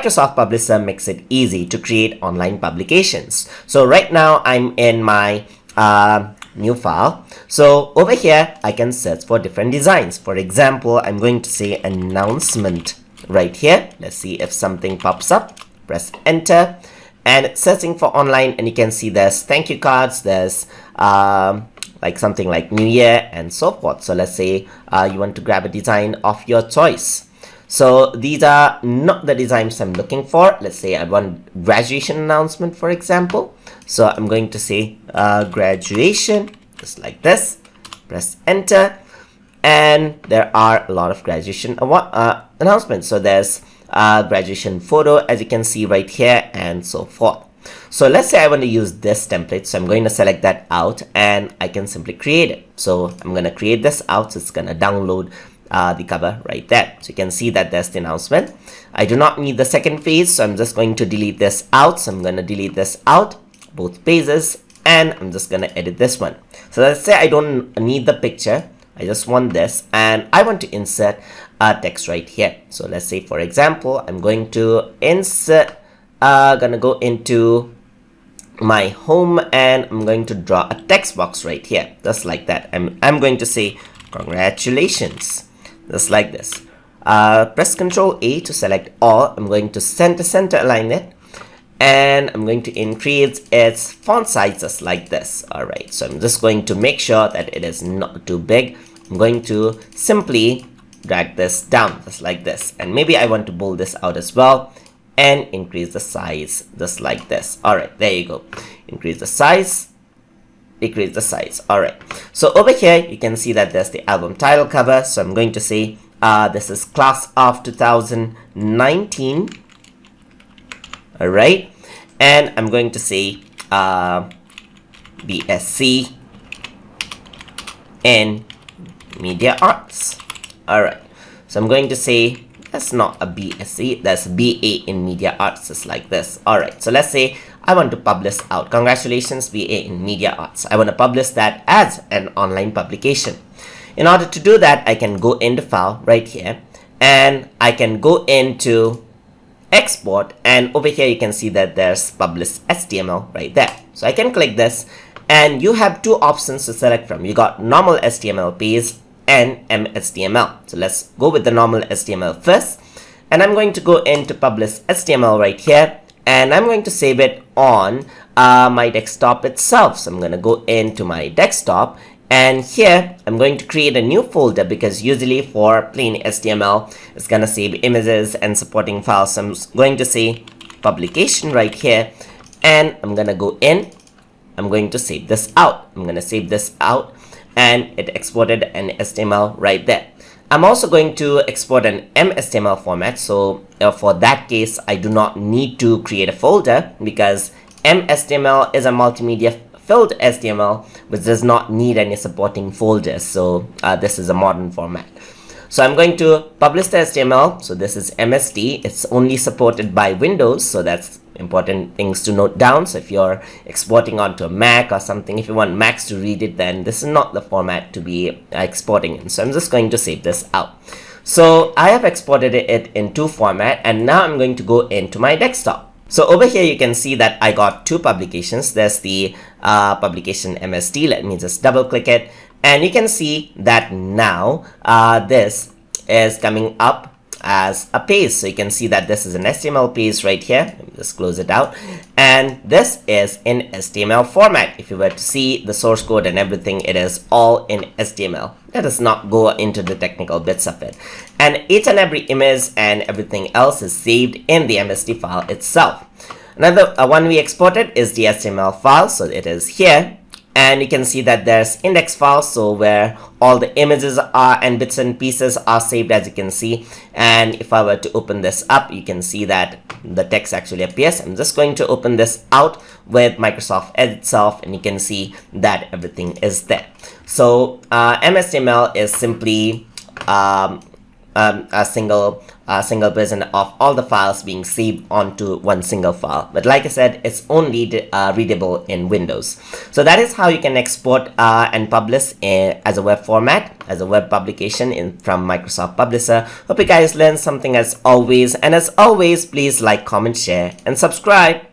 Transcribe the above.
Microsoft Publisher makes it easy to create online publications. So right now I'm in my new file. So over here I can search for different designs. For example, I'm going to say announcement right here. Let's see if something pops up. Press enter, and it's searching for online, and you can see there's thank you cards, there's like something like New Year and so forth. So let's say you want to grab a design of your choice. So these are not the designs I'm looking for. Let's say I want graduation announcement, for example. So I'm going to say graduation, just like this. Press enter, and there are a lot of graduation announcements. So there's graduation photo, as you can see right here, and so forth. So let's say I want to use this template. So I'm going to select that out, and I can simply create it. So I'm going to create this out. So it's going to download the cover right there. So you can see that there's the announcement. I do not need the second phase, so I'm just going to delete this out. So I'm going to delete this out, both pages, and I'm just going to edit this one. So let's say I don't need the picture. I just want this, and I want to insert a text right here. So let's say, for example, I'm going to insert, gonna go into my home, and I'm going to draw a text box right here, just like that. I'm going to say congratulations, just like this. Press Ctrl A to select all. I'm going to center align it, and I'm going to increase its font size just like this. All right, so I'm just going to make sure that it is not too big. I'm going to simply drag this down just like this, and maybe I want to bold this out as well and increase the size just like this. All right, there you go. Increase the size, decrease the size. All right, so over here you can see that there's the album title cover. So I'm going to say this is class of 2019. All right, and I'm going to say BSc in Media Arts. All right, so I'm going to say that's not a BSc, that's BA in Media Arts, just like this. All right, so let's say I want to publish out congratulations BA in Media Arts. I want to publish that as an online publication. In order to do that, I can go into file right here, and I can go into export, and over here you can see that there's publish HTML right there. So I can click this, and you have two options to select from. You got normal HTML page and MHTML. So let's go with the normal HTML first, and I'm going to go into publish HTML right here, and I'm going to save it on my desktop itself. So I'm going to go into my desktop, and here I'm going to create a new folder, because usually for plain HTML it's going to save images and supporting files. So I'm going to say publication right here, and I'm going to go in, I'm going to save this out. I'm going to save this out, and it exported an HTML right there. I'm also going to export an M Sml format. So for that case, I do not need to create a folder, because M Sml is a multimedia filled HTML which does not need any supporting folders. So this is a modern format. So I'm going to publish the HTML. So this is MST. It's only supported by Windows, so that's important things to note down. So if you're exporting onto a Mac or something, if you want Macs to read it, then this is not the format to be exporting in. So I'm just going to save this out. So I have exported it into format, and now I'm going to go into my desktop. So over here you can see that I got two publications. There's the publication MST. Let me just double click it, and you can see that now this is coming up as a page. So you can see that this is an HTML page right here. Let me just close it out, and this is in HTML format. If you were to see the source code and everything, it is all in HTML. Let us not go into the technical bits of it. And each and every image and everything else is saved in the MST file itself. Another one we exported is the HTML file. So it is here, and you can see that there's index files, so where all the images are and bits and pieces are saved, as you can see. And if I were to open this up, you can see that the text actually appears. I'm just going to open this out with Microsoft Edge itself, and you can see that everything is there. So MHTML is simply a single version of all the files being saved onto one single file. But like I said, it's only readable in Windows. So that is how you can export and publish as a web format, as a web publication from Microsoft Publisher. Hope you guys learned something as always. And as always, please like, comment, share, and subscribe.